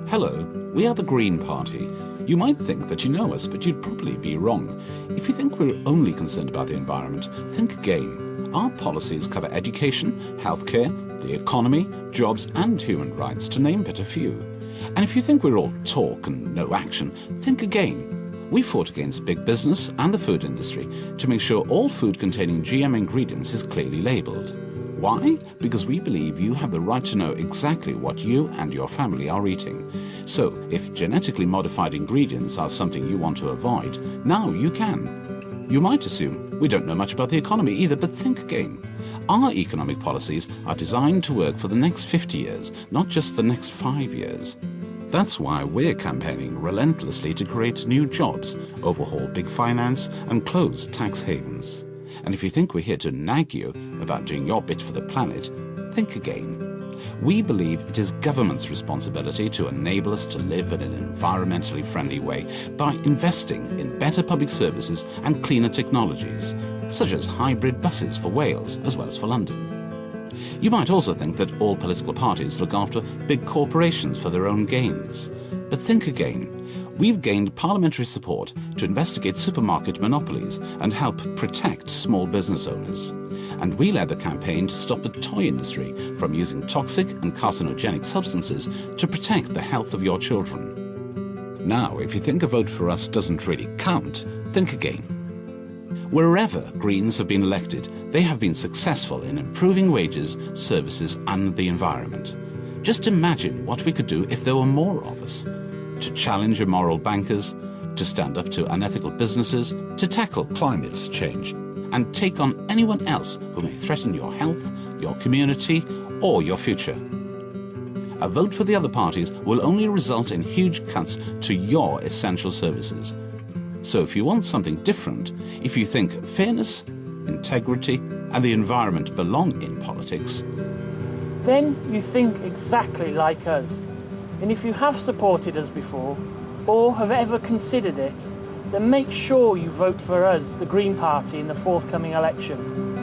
Hello, we are the Green Party. You might think that you know us, but you'd probably be wrong. If you think we're only concerned about the environment, think again. Our policies cover education, healthcare, the economy, jobs and human rights, to name but a few. And if you think we're all talk and no action, think again. We fought against big business and the food industry to make sure all food containing GM ingredients is clearly labelled. Why? Because we believe you have the right to know exactly what you and your family are eating. So, if genetically modified ingredients are something you want to avoid, now you can. You might assume we don't know much about the economy either, but think again. Our economic policies are designed to work for the next 50 years, not just the next 5 years. That's why we're campaigning relentlessly to create new jobs, overhaul big finance, and close tax havens. And if you think we're here to nag you about doing your bit for the planet, think again. We believe it is government's responsibility to enable us to live in an environmentally friendly way by investing in better public services and cleaner technologies, such as hybrid buses for Wales as well as for London. You might also think that all political parties look after big corporations for their own gains. But think again. We've gained parliamentary support to investigate supermarket monopolies and help protect small business owners. And we led the campaign to stop the toy industry from using toxic and carcinogenic substances to protect the health of your children. Now, if you think a vote for us doesn't really count, think again. Wherever Greens have been elected, they have been successful in improving wages, services and the environment. Just imagine what we could do if there were more of us. To challenge immoral bankers, to stand up to unethical businesses, to tackle climate change, and take on anyone else who may threaten your health, your community, or your future. A vote for the other parties will only result in huge cuts to your essential services. So if you want something different, if you think fairness, integrity, and the environment belong in politics, then you think exactly like us. And if you have supported us before, or have ever considered it, then make sure you vote for us, the Green Party, in the forthcoming election.